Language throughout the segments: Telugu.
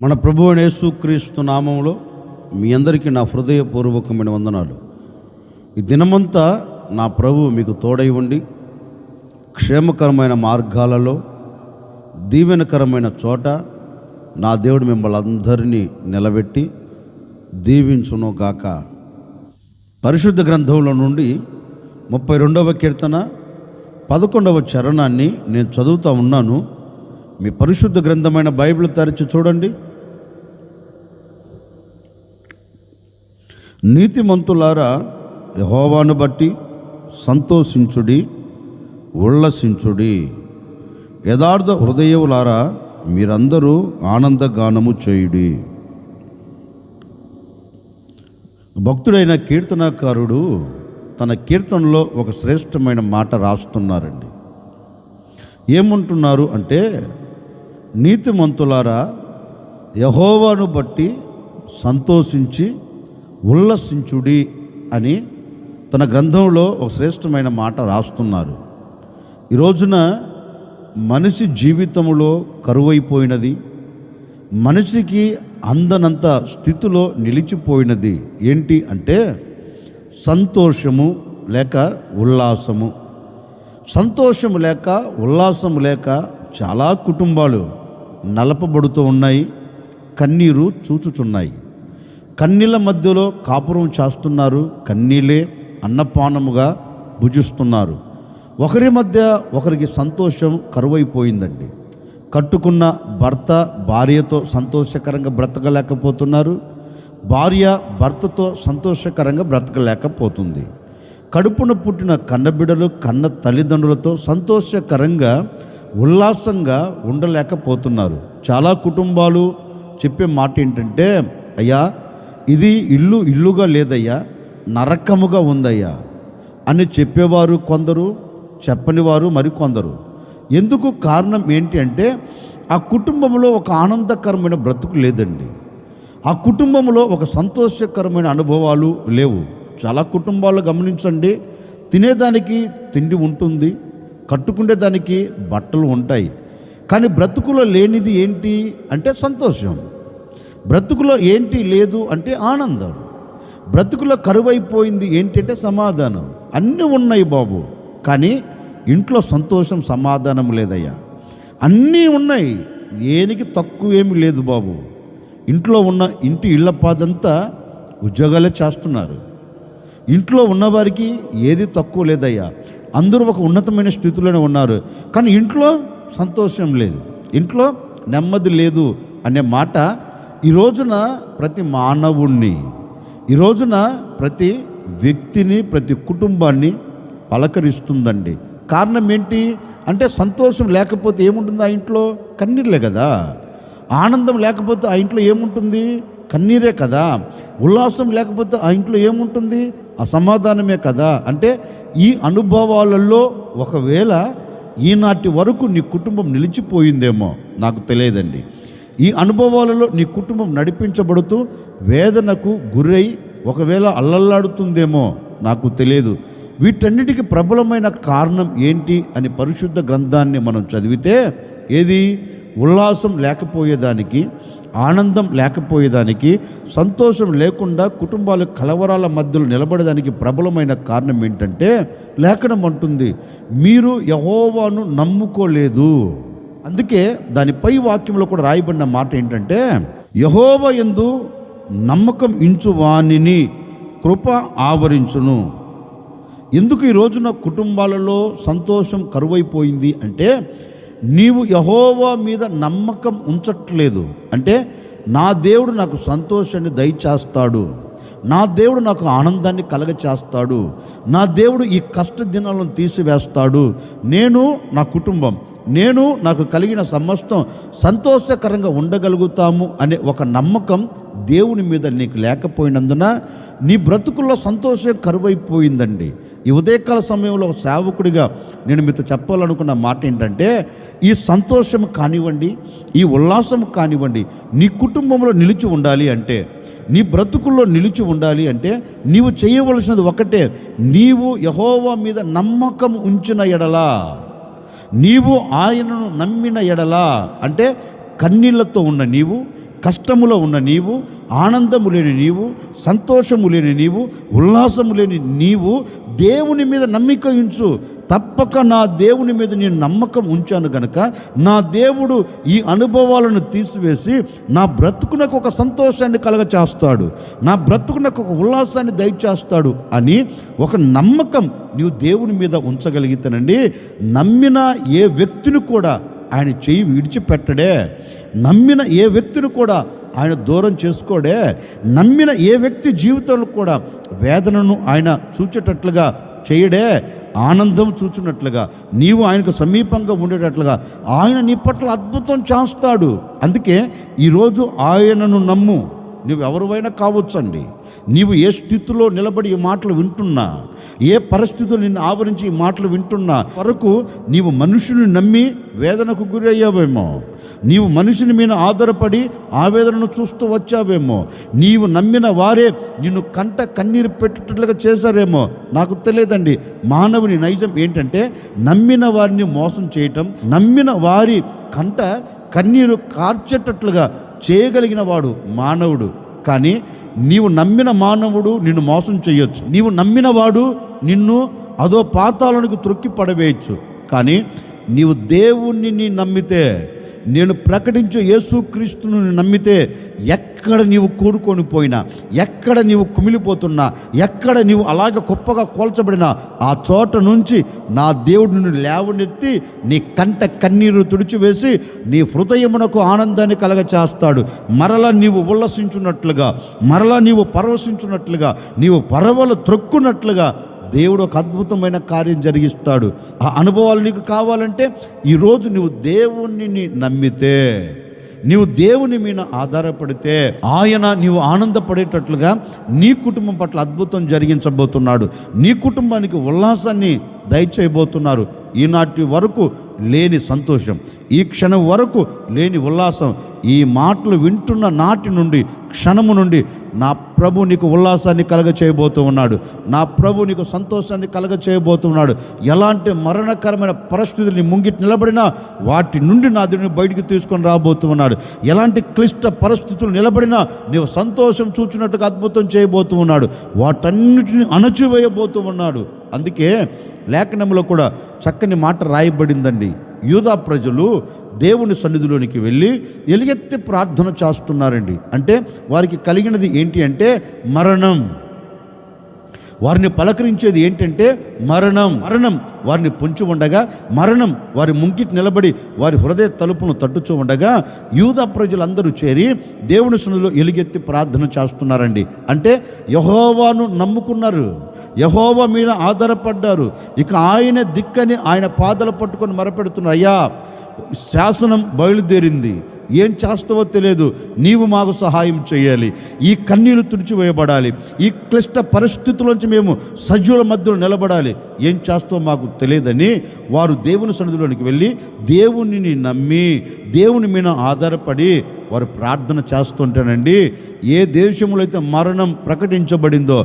మన ప్రభువు అయిన యేసుక్రీస్తు నామములో మీ అందరికీ నా హృదయపూర్వకమైన వందనాలు. ఈ దినమంతా నా ప్రభువు మీకు తోడై ఉండి క్షేమకరమైన మార్గాలలో దీవెనకరమైన చోట నా దేవుడు మిమ్మల్ని అందరినీ నిలబెట్టి దీవించును గాక. పరిశుద్ధ గ్రంథంలో నుండి 32వ కీర్తన 11వ చరణాన్ని నేను చదువుతూ ఉన్నాను. మీ పరిశుద్ధ గ్రంథమైన బైబిల్ తెరిచి చూడండి. నీతిమంతులారా యెహోవాను బట్టి సంతోషించుడి, ఉల్లసించుడి. యథార్థ హృదయములారా మీరందరూ ఆనందగానము చేయుడి. భక్తుడైన కీర్తనాకారుడు తన కీర్తనలో ఒక శ్రేష్టమైన మాట రాస్తున్నారండి. ఏమంటున్నారు అంటే, నీతిమంతులారా యెహోవాను బట్టి సంతోషించి ఉల్లసించుడి అని తన గ్రంథంలో ఒక శ్రేష్టమైన మాట రాస్తున్నారు. ఈ రోజున మనిషి జీవితంలో కరువైపోయినది, మనిషికి అందనంత స్థితిలో నిలిచిపోయినది ఏంటి అంటే సంతోషము లేక ఉల్లాసము. సంతోషము లేక ఉల్లాసము లేక చాలా కుటుంబాలు నలపబడుతూ ఉన్నాయి, కన్నీరు చూచుచున్నాయి. కన్నీళ్ళ మధ్యలో కాపురం చేస్తున్నారు, కన్నీళ్ళే అన్నపానముగా భుజిస్తున్నారు. ఒకరి మధ్య ఒకరికి సంతోషం కరువైపోయిందండి. కట్టుకున్న భర్త భార్యతో సంతోషకరంగా బ్రతకలేకపోతున్నారు, భార్య భర్తతో సంతోషకరంగా బ్రతకలేకపోతుంది. కడుపున పుట్టిన కన్నబిడ్డలు కన్న తల్లిదండ్రులతో సంతోషకరంగా ఉల్లాసంగా ఉండలేకపోతున్నారు. చాలా కుటుంబాలు చెప్పే మాట ఏంటంటే, అయ్యా ఇది ఇల్లుగా లేదయ్యా, నరకముగా ఉందయ్యా అని చెప్పేవారు కొందరు, చెప్పని వారు మరికొందరు. ఎందుకు కారణం ఏంటి అంటే ఆ కుటుంబంలో ఒక ఆనందకరమైన బ్రతుకు లేదండి. ఆ కుటుంబంలో ఒక సంతోషకరమైన అనుభవాలు లేవు. చాలా కుటుంబాలు గమనించండి, తినేదానికి తిండి ఉంటుంది, కట్టుకునేదానికి బట్టలు ఉంటాయి, కానీ బ్రతుకులో లేనిది ఏంటి అంటే సంతోషం. బ్రతుకులో ఏంటి లేదు అంటే ఆనందం. బ్రతుకులో కరువైపోయింది ఏంటి అంటే సమాధానం. అన్నీ ఉన్నాయి బాబు, కానీ ఇంట్లో సంతోషం సమాధానం లేదయ్యా. అన్నీ ఉన్నాయి, ఏనికి తక్కువేమీ లేదు బాబు. ఇంట్లో ఉన్న ఇళ్ళపాదంతా ఉద్యోగాలే చేస్తున్నారు. ఇంట్లో ఉన్నవారికి ఏది తక్కువ లేదయ్యా, అందరూ ఒక ఉన్నతమైన స్థితిలోనే ఉన్నారు, కానీ ఇంట్లో సంతోషం లేదు, ఇంట్లో నెమ్మది లేదు అనే మాట ఈ రోజున ప్రతి మానవుణ్ణి, ఈ రోజున ప్రతి వ్యక్తిని, ప్రతి కుటుంబాన్ని పలకరిస్తుందండి. కారణం ఏంటి అంటే సంతోషం లేకపోతే ఏముంటుంది ఆ ఇంట్లో? కన్నీళ్ళే కదా. ఆనందం లేకపోతే ఆ ఇంట్లో ఏముంటుంది? కన్నీరే కదా. ఉల్లాసం లేకపోతే ఆ ఇంట్లో ఏముంటుంది? అసమాధానమే కదా. అంటే ఈ అనుభవాలలో ఒకవేళ ఈనాటి వరకు నీ కుటుంబం నిలిచిపోయిందేమో నాకు తెలియదండి. ఈ అనుభవాలలో నీ కుటుంబం నడిపించబడుతూ వేదనకు గురై ఒకవేళ అల్లల్లాడుతుందేమో నాకు తెలియదు. వీటన్నిటికీ ప్రబలమైన కారణం ఏంటి అని పరిశుద్ధ గ్రంథాన్ని మనం చదివితే, ఏది ఉల్లాసం లేకపోయేదానికి, ఆనందం లేకపోయేదానికి, సంతోషం లేకుండా కుటుంబాలు కలవరాల మధ్యలో నిలబడడానికి ప్రబలమైన కారణం ఏంటంటే లేఖనం అంటుంది, మీరు యెహోవాను నమ్ముకోలేదు. అందుకే దాని పై వాక్యంలో కూడా రాయబడిన మాట ఏంటంటే, యెహోవా యందు నమ్మకం ఇంచు వానిని కృప ఆవరించును. ఎందుకు ఈ రోజున కుటుంబాలలో సంతోషం కరువైపోయింది అంటే నీవు యెహోవా మీద నమ్మకం ఉంచట్లేదు. అంటే నా దేవుడు నాకు సంతోషాన్ని దయచేస్తాడు, నా దేవుడు నాకు ఆనందాన్ని కలగచేస్తాడు, నా దేవుడు ఈ కష్ట దినాలను తీసివేస్తాడు, నేను నా కుటుంబం, నేను నాకు కలిగిన సమస్తం సంతోషకరంగా ఉండగలుగుతాము అనే ఒక నమ్మకం దేవుని మీద నీకు లేకపోయినందున నీ బ్రతుకుల్లో సంతోషం కరువైపోయిందండి. ఈ ఉదయకాల సమయంలో సేవకుడిగా నేను మీతో చెప్పాలనుకున్న మాట ఏంటంటే, ఈ సంతోషం కానివ్వండి, ఈ ఉల్లాసం కానివ్వండి, నీ కుటుంబంలో నిలిచి ఉండాలి అంటే, నీ బ్రతుకుల్లో నిలిచి ఉండాలి అంటే నీవు చేయవలసినది ఒకటే, నీవు యెహోవా మీద నమ్మకం ఉంచిన ఎడలా, నీవు ఆయనను నమ్మిన ఎడలా, అంటే కన్నీళ్లతో ఉన్న నీవు, కష్టములో ఉన్న నీవు, ఆనందము లేని నీవు, సంతోషము లేని నీవు, ఉల్లాసము లేని నీవు దేవుని మీద నమ్మిక ఉంచు. తప్పక నా దేవుని మీద నేను నమ్మకం ఉంచాను గనక నా దేవుడు ఈ అనుభవాలను తీసివేసి నా బ్రతుకునకు ఒక సంతోషాన్ని కలగచేస్తాడు, నా బ్రతుకునకు ఒక ఉల్లాసాన్ని దయచేస్తాడు అని ఒక నమ్మకం నీవు దేవుని మీద ఉంచగలిగితేనండి, నమ్మిన ఏ వ్యక్తిని కూడా ఆయన చెయ్యి విడిచిపెట్టడే, నమ్మిన ఏ వ్యక్తిని కూడా ఆయన దూరం చేసుకోడే, నమ్మిన ఏ వ్యక్తి జీవితంలో కూడా వేదనను ఆయన చూచేటట్లుగా చేయడే, ఆనందం చూచున్నట్లుగా నీవు ఆయనకు సమీపంగా ఉండేటట్లుగా ఆయన నీ పట్ల అద్భుతం చేస్తాడు. అందుకే ఈరోజు ఆయనను నమ్ము. నువ్వు ఎవరివైనా కావచ్చండి, నీవు ఏ స్థితిలో నిలబడి ఈ మాటలు వింటున్నా, ఏ పరిస్థితులు నిన్ను ఆవరించి ఈ మాటలు వింటున్నా వరకు నీవు మనుషుని నమ్మి వేదనకు గురయ్యావేమో, నీవు మనుషుని మీద ఆధారపడి ఆవేదనను చూస్తూ వచ్చావేమో, నీవు నమ్మిన వారే నిన్ను కంట కన్నీరు పెట్టేటట్లుగా చేశారేమో, నాకు తెలియదండి. మానవుని నైజం ఏంటంటే నమ్మిన వారిని మోసం చేయటం, నమ్మిన వారి కంట కన్నీరు కార్చేటట్లుగా చేయగలిగిన వాడు మానవుడు. కానీ నీవు నమ్మిన మానవుడు నిన్ను మోసం చేయొచ్చు, నీవు నమ్మిన వాడు నిన్ను అదో పాతాళానికి త్రొక్కి పడవేయచ్చు. కానీ నీవు దేవుణ్ణి నమ్మితే, నేను ప్రకటించే యేసుక్రీస్తును నమ్మితే, ఎక్కడ నీవు కూరుకొని పోయినా, ఎక్కడ నీవు కుమిలిపోతున్నా, ఎక్కడ నీవు అలాగే గొప్పగా కోల్చబడినా ఆ చోట నుంచి నా దేవుడు నిన్ను లేవనెత్తి నీ కంట కన్నీరు తుడిచివేసి నీ హృదయమునకు ఆనందాన్ని కలగచేస్తాడు. మరలా నీవు ఉల్లసించున్నట్లుగా, మరలా నీవు పరవశించున్నట్లుగా, నీవు పరవలు త్రొక్కున్నట్లుగా దేవుడు ఒక అద్భుతమైన కార్యం జరిగిస్తాడు. ఆ అనుభవాలు నీకు కావాలంటే ఈరోజు నువ్వు దేవుణ్ణి నమ్మితే, నీవు దేవుని మీద ఆధారపడితే ఆయన నీవు ఆనందపడేటట్లుగా నీ కుటుంబం పట్ల అద్భుతం జరిగించబోతున్నాడు. నీ కుటుంబానికి ఉల్లాసాన్ని దయచేయబోతున్నారు. ఈనాటి వరకు లేని సంతోషం, ఈ క్షణం వరకు లేని ఉల్లాసం, ఈ మాటలు వింటున్న నాటి నుండి, క్షణము నుండి నా ప్రభు నీకు ఉల్లాసాన్ని కలగ చేయబోతూ ఉన్నాడు. నా ప్రభు నీకు సంతోషాన్ని కలగ చేయబోతున్నాడు. ఎలాంటి మరణకరమైన పరిస్థితుల్ని ముంగిటి నిలబడినా వాటి నుండి నా దేవుని బయటికి తీసుకొని రాబోతూ ఉన్నాడు. ఎలాంటి క్లిష్ట పరిస్థితులు నిలబడినా నీవు సంతోషం చూచినట్టుగా అద్భుతం చేయబోతూ ఉన్నాడు. వాటన్నిటిని అణచివేయబోతూ ఉన్నాడు. అందుకే లేఖనంలో కూడా చక్కని మాట రాయబడిందండి. యూదా ప్రజలు దేవుని సన్నిధిలోనికి వెళ్ళి ఎలుగెత్తి ప్రార్థన చేస్తున్నారండి. అంటే వారికి కలిగినది ఏంటి అంటే మరణం. వారిని పలకరించేది ఏంటంటే మరణం. మరణం వారిని పొంచి ఉండగా, మరణం వారి ముంగిటి నిలబడి వారి హృదయ తలుపును తట్టుచూ ఉండగా యూదా ప్రజలందరూ చేరి దేవుని సన్నిధిలో ఎలుగెత్తి ప్రార్థన చేస్తున్నారండి. అంటే యెహోవాను నమ్ముకున్నారు, యెహోవా మీద ఆధారపడ్డారు. ఇక ఆయన దిక్కని ఆయన పాదాలు పట్టుకొని మొరపెడుతున్నారు, అయ్యా శాసనం బయలుదేరింది, ఏం చేస్తావో తెలియదు, నీవు మాకు సహాయం చేయాలి, ఈ కన్నీళ్లు తుడిచివేయబడాలి, ఈ క్లిష్ట పరిస్థితుల్లోంచి మేము సజీవుల మధ్యలో నిలబడాలి, ఏం చేస్తావో మాకు తెలియదని వారు దేవుని సన్నిధిలోనికి వెళ్ళి దేవునిని నమ్మి దేవుని మీద ఆధారపడి వారు ప్రార్థన చేస్తుంటేనండి, ఏ దేశంలో అయితే మరణం ప్రకటించబడిందో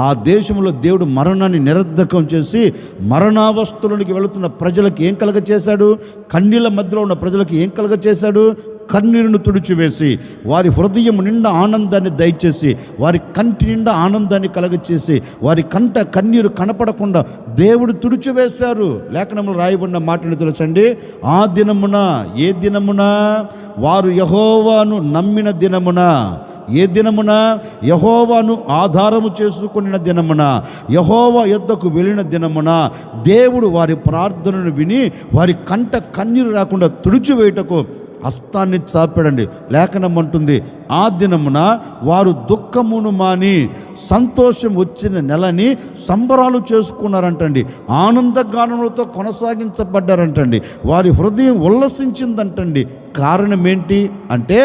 ఆ దేశంలో దేవుడు మరణాన్ని నిరర్ధకం చేసి మరణావస్థలోనికి వెళుతున్న ప్రజలకు ఏం కలగ చేశాడు? కన్నీళ్ళ మధ్యలో ఉన్న ప్రజలకు ఏం కలగ చేశాడు? కన్నీరును తుడిచివేసి వారి హృదయం నిండా ఆనందాన్ని దయచేసి వారి కంటి నిండా ఆనందాన్ని కలగచేసి వారి కంట కన్నీరు కనపడకుండా దేవుడు తుడిచివేశారు. లేఖనంలో రాయబడిన మాటను తెలుసండి, ఆ దినమున, ఏ దినమున? వారు యెహోవాను నమ్మిన దినమున. ఏ దినమున? యెహోవాను ఆధారము చేసుకున్న దినమున, యెహోవా యొద్దకు వెళ్ళిన దినమున దేవుడు వారి ప్రార్థనను విని వారి కంట కన్నీరు రాకుండా తుడిచివేయుటకు హస్తాన్ని చాపాడండి. లేఖనం అంటుంది, ఆ దినమున వారు దుఃఖమును మాని సంతోషం వచ్చిన నెలని సంబరాలు చేసుకున్నారంటండి. ఆనందగానములతో కొనసాగించబడ్డారంటండి. వారి హృదయం ఉల్లసించిందంటండి. కారణం ఏంటి అంటే,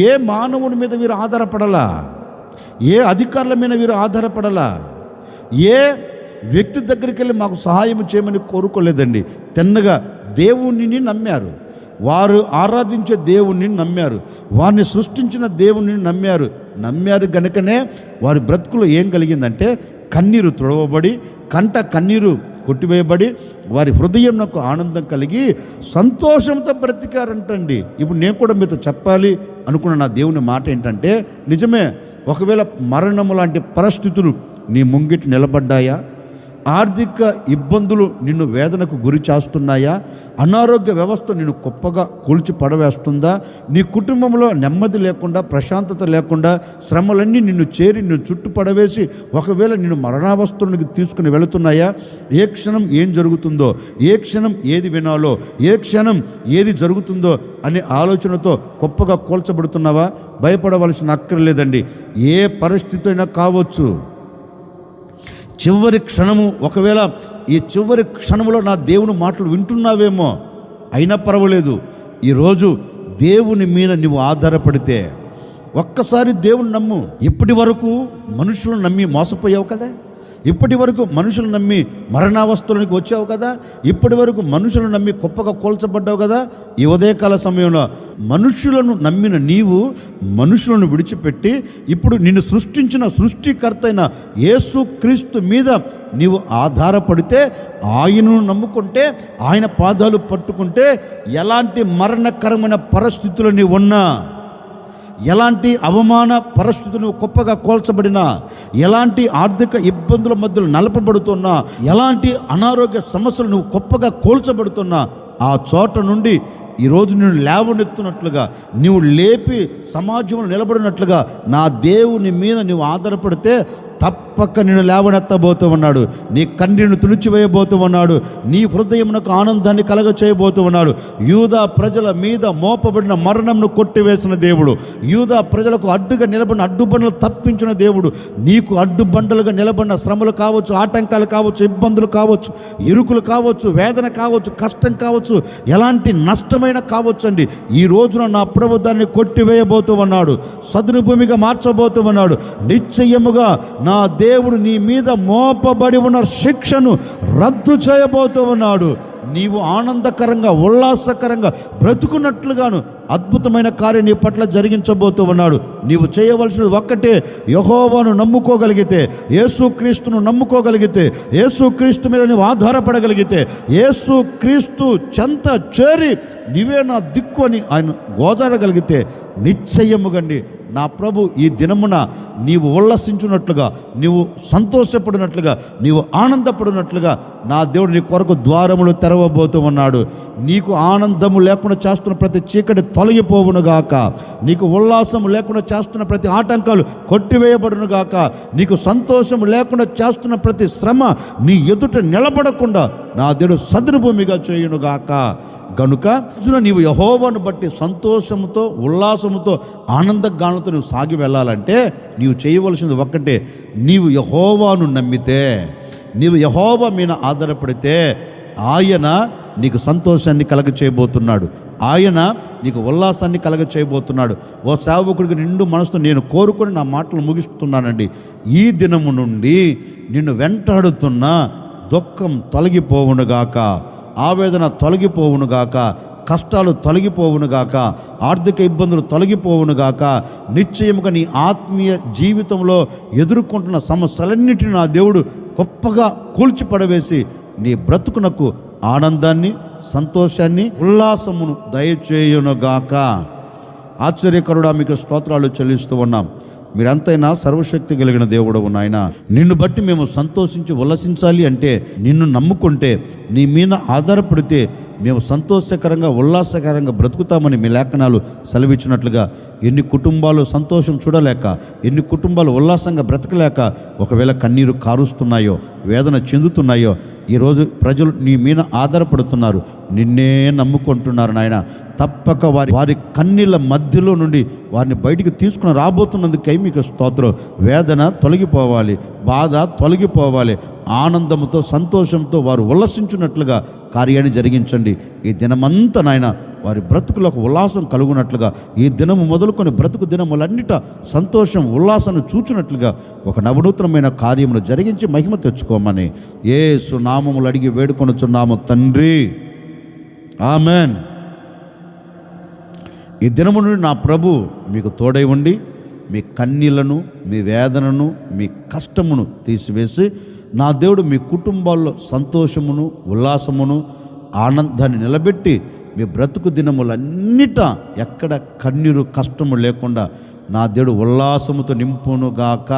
ఏ మానవుని మీద వీరు ఆధారపడలా, ఏ అధికారుల మీద వీరు ఆధారపడలా, ఏ వ్యక్తి దగ్గరికి వెళ్ళి మాకు సహాయం చేయమని కోరుకోలేదండి. తిన్నగా దేవుణ్ణి నమ్మారు. వారు ఆరాధించే దేవుణ్ణి నమ్మారు, వారిని సృష్టించిన దేవుణ్ణి నమ్మారు గనుకనే వారి బ్రతుకులో ఏం కలిగిందంటే కన్నీరు తుడవబడి కంట కన్నీరు కొట్టివేయబడి వారి హృదయం నాకు ఆనందం కలిగి సంతోషంతో బ్రతికారంటండి. ఇప్పుడు నేను కూడా మీతో చెప్పాలి అనుకున్న నా దేవుని మాట ఏంటంటే, నిజమే, ఒకవేళ మరణము లాంటి పరిస్థితులు నీ ముంగిటి నిలబడ్డాయా, ఆర్థిక ఇబ్బందులు నిన్ను వేదనకు గురి చేస్తున్నాయా, అనారోగ్య వ్యవస్థ నిన్ను గొప్పగా కూల్చి పడవేస్తుందా, నీ కుటుంబంలో నెమ్మది లేకుండా, ప్రశాంతత లేకుండా, శ్రమలన్నీ నిన్ను చేరి నిన్ను చుట్టు పడవేసి ఒకవేళ నిన్ను మరణావస్థలోనికి తీసుకుని వెళుతున్నాయా, ఏ క్షణం ఏం జరుగుతుందో, ఏ క్షణం ఏది వినాలో, ఏ క్షణం ఏది జరుగుతుందో అనే ఆలోచనతో గొప్పగా కూల్చబడుతున్నావా? భయపడవలసిన అక్కర్లేదండి. ఏ పరిస్థితి అయినా కావచ్చు. చివరి క్షణము, ఒకవేళ ఈ చివరి క్షణంలో నా దేవుని మాటలు వింటున్నావేమో, అయినా పర్వాలేదు. ఈరోజు దేవుని మీద నువ్వు ఆధారపడితే ఒక్కసారి దేవుని నమ్ము. ఇప్పటి వరకు మనుషులను నమ్మి మోసపోయావు కదా, ఇప్పటి వరకు మనుషులను నమ్మి మరణావస్థలోనికి వచ్చావు కదా, ఇప్పటి వరకు మనుషులను నమ్మి గొప్పగా కోల్చబడ్డావు కదా. ఈ ఉదయకాల సమయంలో మనుషులను నమ్మిన నీవు మనుషులను విడిచిపెట్టి ఇప్పుడు నిన్ను సృష్టించిన సృష్టికర్త అయిన యేసుక్రీస్తు మీద నీవు ఆధారపడితే, ఆయనను నమ్ముకుంటే, ఆయన పాదాలు పట్టుకుంటే, ఎలాంటి మరణకరమైన పరిస్థితులు నీవు ఉన్నా, ఎలాంటి అవమాన పరిస్థితులు గొప్పగా కోల్చబడినా, ఎలాంటి ఆర్థిక ఇబ్బందుల మధ్యలో నలపబడుతున్నా, ఎలాంటి అనారోగ్య సమస్యలు నువ్వు గొప్పగా కోల్చబడుతున్నా, ఆ చోట నుండి ఈరోజు నేను లేవనెత్తున్నట్లుగా, నీవు లేపి సమాజంలో నిలబడినట్లుగా నా దేవుని మీద నీవు ఆధారపడితే తప్పక నేను లేవనెత్తబోతూ ఉన్నాడు. నీ కన్నీరును తుడిచివేయబోతూ ఉన్నాడు. నీ హృదయమునకు ఆనందాన్ని కలగ చేయబోతూ ఉన్నాడు. యూదా ప్రజల మీద మోపబడిన మరణంను కొట్టివేసిన దేవుడు, యూదా ప్రజలకు అడ్డుగా నిలబడిన అడ్డుబండలు తప్పించిన దేవుడు, నీకు అడ్డుబండలుగా నిలబడిన శ్రమలు కావచ్చు, ఆటంకాలు కావచ్చు, ఇబ్బందులు కావచ్చు, ఇరుకులు కావచ్చు, వేదన కావచ్చు, కష్టం కావచ్చు, ఎలాంటి నష్టమైన కావచ్చండి, ఈ రోజున నా ప్రభు దాన్ని కొట్టివేయబోతూ ఉన్నాడు. సదును భూమిగా మార్చబోతూ ఉన్నాడు. నిశ్చయముగా నా దేవుడు నీ మీద మోపబడి ఉన్న శిక్షను రద్దు చేయబోతూ ఉన్నాడు. నీవు ఆనందకరంగా, ఉల్లాసకరంగా బ్రతుకున్నట్లుగాను అద్భుతమైన కార్యం నీ పట్ల జరిగించబోతూ ఉన్నాడు. నీవు చేయవలసినది ఒక్కటే, యెహోవాను నమ్ముకోగలిగితే, యేసుక్రీస్తును నమ్ముకోగలిగితే, యేసుక్రీస్తు మీద నీవు ఆధారపడగలిగితే, యేసుక్రీస్తు చెంత చేరి నీవే నా దిక్కు అని ఆయన గోజాడగలిగితే, నిశ్చయముగండి నా ప్రభు ఈ దినమున నీవు ఉల్లసించున్నట్లుగా, నీవు సంతోషపడినట్లుగా, నీవు ఆనందపడినట్లుగా నా దేవుడు నీ కొరకు ద్వారములు తెరవబోతూ ఉన్నాడు. నీకు ఆనందము లేకుండా చేస్తున్న ప్రతి చీకటి తొలగిపోవునుగాక, నీకు ఉల్లాసము లేకుండా చేస్తున్న ప్రతి ఆటంకాలు కొట్టివేయబడునుగాక, నీకు సంతోషము లేకుండా చేస్తున్న ప్రతి శ్రమ నీ ఎదుట నిలబడకుండా నా దేవుడు సదును భూమిగా చేయునుగాక. గనుక నీవు యెహోవాను బట్టి సంతోషముతో, ఉల్లాసముతో, ఆనందగానంతో నువ్వు సాగి వెళ్ళాలంటే నీవు చేయవలసింది ఒక్కటే, నీవు యెహోవాను నమ్మితే, నీవు యెహోవా మీద ఆధారపడితే ఆయన నీకు సంతోషాన్ని కలగ చేయబోతున్నాడు. ఆయన నీకు ఉల్లాసాన్ని కలగ చేయబోతున్నాడు. ఓ సేవకుడికి నిండు మనసుతో నేను కోరుకొని నా మాటలు ముగిస్తున్నానండి. ఈ దినము నుండి నిన్ను వెంటాడుతున్న దుఃఖం తొలగిపోవునుగాక, ఆవేదన తొలగిపోవునుగాక, కష్టాలు తొలగిపోవునుగాక, ఆర్థిక ఇబ్బందులు తొలగిపోవునుగాక. నిశ్చయముగా నీ ఆత్మీయ జీవితంలో ఎదుర్కొంటున్న సమస్యలన్నిటిని నా దేవుడు గొప్పగా కూల్చిపడవేసి నీ బ్రతుకునకు ఆనందాన్ని, సంతోషాన్ని, ఉల్లాసమును దయచేయునుగాక. ఆశ్చర్యకరుడా మీకు స్తోత్రాలు చెల్లిస్తూ ఉన్నాం. మీరంతైనా సర్వశక్తి కలిగిన దేవుడవు నాయన, నిన్ను బట్టి మేము సంతోషించి ఉల్లసించాలి అంటే, నిన్ను నమ్ముకుంటే, నీ మీద ఆధారపడితే మేము సంతోషకరంగా, ఉల్లాసకరంగా బ్రతుకుతామని మీ లేఖనాలు సెలవిచ్చినట్లుగా ఎన్ని కుటుంబాలు సంతోషం చూడలేక, ఎన్ని కుటుంబాలు ఉల్లాసంగా బ్రతకలేక ఒకవేళ కన్నీరు కారుస్తున్నాయో, వేదన చెందుతున్నాయో, ఈరోజు ప్రజలు నీ మీద ఆధారపడుతున్నారు, నిన్నే నమ్ముకుంటున్నారు నాయన. తప్పక వారి కన్నీళ్ళ మధ్యలో నుండి వారిని బయటికి తీసుకుని రాబోతున్నందుకై మీకు స్తోత్రం. వేదన తొలగిపోవాలి, బాధ తొలగిపోవాలి, ఆనందంతో, సంతోషంతో వారు ఉల్లసించున్నట్లుగా కార్యాన్ని జరిగించండి. ఈ దినమంతా నాయన వారి బ్రతుకులకు ఉల్లాసం కలుగునట్లుగా, ఈ దినము మొదలుకొని బ్రతుకు దినములన్నిట సంతోషం, ఉల్లాసాన్ని చూచున్నట్లుగా ఒక నవనూతనమైన కార్యమును జరిగించి మహిమ తెచ్చుకోమని యేసు నామములు అడిగి వేడుకొనుచున్నాము తండ్రి, ఆమెన్. ఈ దినము నుండి నా ప్రభు మీకు తోడై ఉండి మీ కన్నీళ్లను, మీ వేదనను, మీ కష్టమును తీసివేసి నా దేవుడు మీ కుటుంబాల్లో సంతోషమును, ఉల్లాసమును, ఆనందాన్ని నిలబెట్టి మీ బ్రతుకు దినములన్నిట ఎక్కడ కన్నీరు, కష్టము లేకుండా నా దేవుడు ఉల్లాసముతో నింపునుగాక.